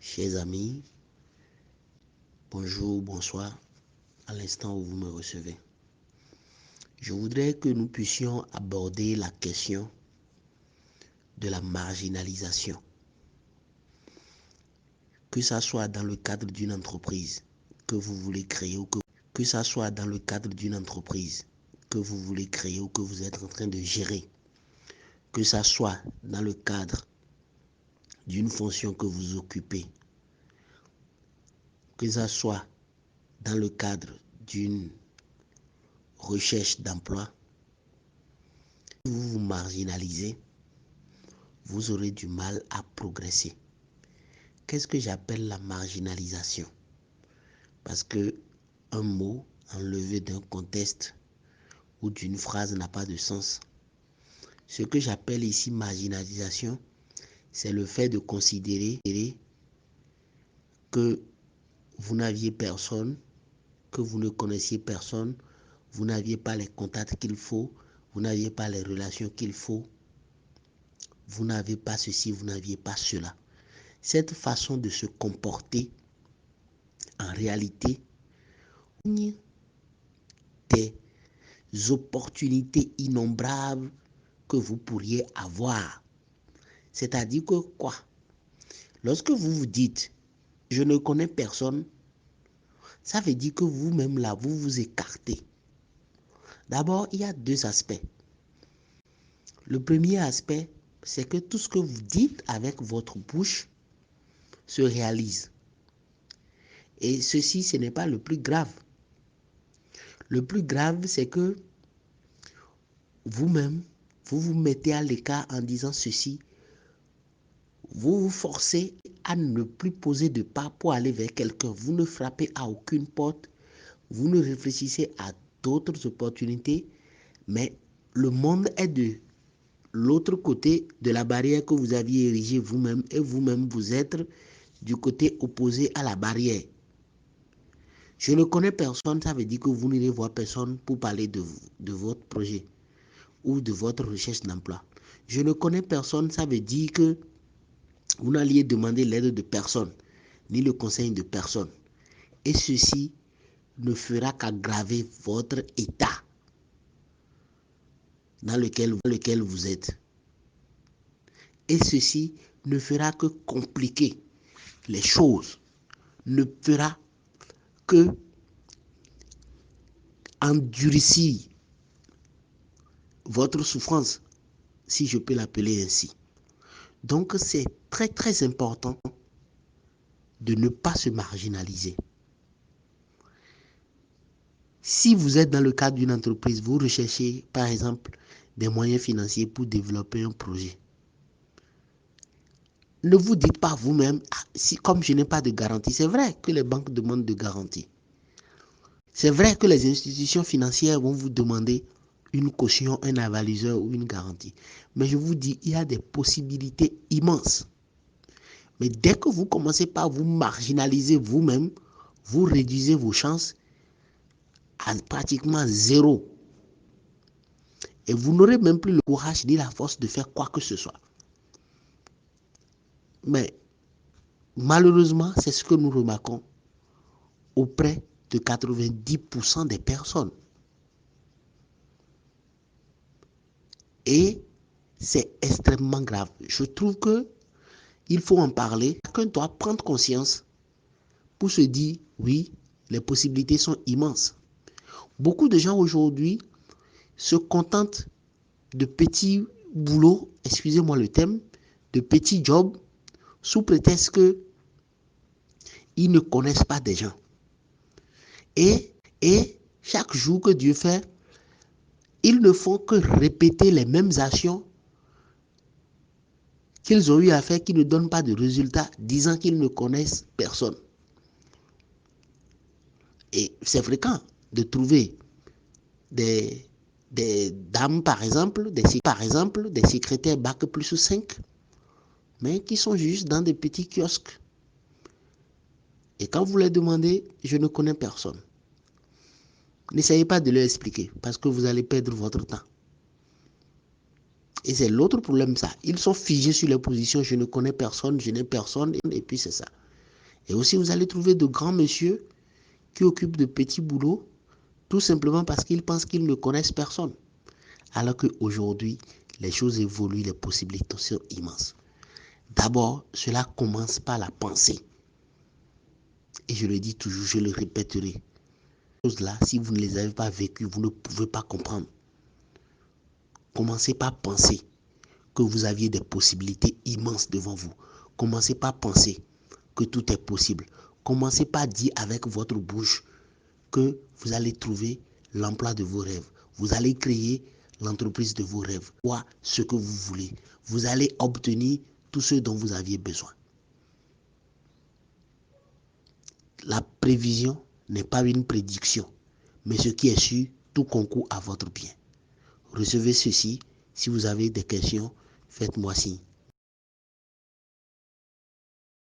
Chers amis, bonjour, bonsoir, à l'instant où vous me recevez. Je voudrais que nous puissions aborder la question de la marginalisation. Que ça soit dans le cadre d'une entreprise que vous voulez créer ou que ça soit dans le cadre d'une entreprise que vous voulez créer ou que vous êtes en train de gérer, que ça soit dans le cadre d'une fonction que vous occupez, que ça soit dans le cadre d'une recherche d'emploi, vous vous marginalisez, vous aurez du mal à progresser. Qu'est-ce que j'appelle la marginalisation? Parce que un mot enlevé d'un contexte ou d'une phrase n'a pas de sens. Ce que j'appelle ici marginalisation, c'est le fait de considérer que vous n'aviez personne, que vous ne connaissiez personne, vous n'aviez pas les contacts qu'il faut, vous n'aviez pas les relations qu'il faut, vous n'avez pas ceci, vous n'aviez pas cela. Cette façon de se comporter, en réalité, des opportunités innombrables que vous pourriez avoir. C'est-à-dire que quoi? Lorsque vous vous dites, je ne connais personne, ça veut dire que vous-même là, vous vous écartez. D'abord, il y a deux aspects. Le premier aspect, c'est que tout ce que vous dites avec votre bouche se réalise. Et ceci, ce n'est pas le plus grave. Le plus grave, c'est que vous-même, vous vous mettez à l'écart en disant ceci. Vous vous forcez à ne plus poser de pas pour aller vers quelqu'un. Vous ne frappez à aucune porte. Vous ne réfléchissez à d'autres opportunités. Mais le monde est de l'autre côté de la barrière que vous aviez érigée vous-même. Et vous-même, vous êtes du côté opposé à la barrière. Je ne connais personne, ça veut dire que vous n'irez voir personne pour parler de votre projet ou de votre recherche d'emploi. Je ne connais personne, ça veut dire que vous n'alliez demander l'aide de personne, ni le conseil de personne. Et ceci ne fera qu'aggraver votre état dans lequel vous êtes. Et ceci ne fera que compliquer les choses, ne fera que endurcir votre souffrance, si je peux l'appeler ainsi. Donc c'est très très important de ne pas se marginaliser. Si vous êtes dans le cadre d'une entreprise, vous recherchez par exemple des moyens financiers pour développer un projet. Ne vous dites pas vous-même, comme je n'ai pas de garantie. C'est vrai que les banques demandent de garantie. C'est vrai que les institutions financières vont vous demander une caution, un avaliseur ou une garantie. Mais je vous dis, il y a des possibilités immenses. Mais dès que vous commencez par vous marginaliser vous-même, vous réduisez vos chances à pratiquement zéro. Et vous n'aurez même plus le courage ni la force de faire quoi que ce soit. Mais malheureusement, c'est ce que nous remarquons auprès de 90% des personnes. Et c'est extrêmement grave. Je trouve qu'il faut en parler. Chacun doit prendre conscience pour se dire, oui, les possibilités sont immenses. Beaucoup de gens aujourd'hui se contentent de petits boulots, excusez-moi le terme, de petits jobs, sous prétexte qu'ils ne connaissent pas des gens. Et chaque jour que Dieu fait, ils ne font que répéter les mêmes actions qu'ils ont eu à faire, qui ne donnent pas de résultats, disant qu'ils ne connaissent personne. Et c'est fréquent de trouver des dames, par exemple, des secrétaires bac plus 5, mais qui sont juste dans des petits kiosques. Et quand vous les demandez, je ne connais personne. N'essayez pas de leur expliquer, parce que vous allez perdre votre temps. Et c'est l'autre problème, ça. Ils sont figés sur les positions, je ne connais personne, je n'ai personne, et puis c'est ça. Et aussi, vous allez trouver de grands messieurs qui occupent de petits boulots, tout simplement parce qu'ils pensent qu'ils ne connaissent personne. Alors qu'aujourd'hui, les choses évoluent, les possibilités sont immenses. D'abord, cela commence par la pensée. Et je le dis toujours, je le répéterai. Ces choses-là, si vous ne les avez pas vécues, vous ne pouvez pas comprendre. Commencez par penser que vous aviez des possibilités immenses devant vous. Commencez par penser que tout est possible. Commencez par dire avec votre bouche que vous allez trouver l'emploi de vos rêves. Vous allez créer l'entreprise de vos rêves. Quoi, ce que vous voulez. Vous allez obtenir tout ce dont vous aviez besoin. La prévision n'est pas une prédiction, mais ce qui est sûr, tout concourt à votre bien. Recevez ceci. Si vous avez des questions, faites-moi signe.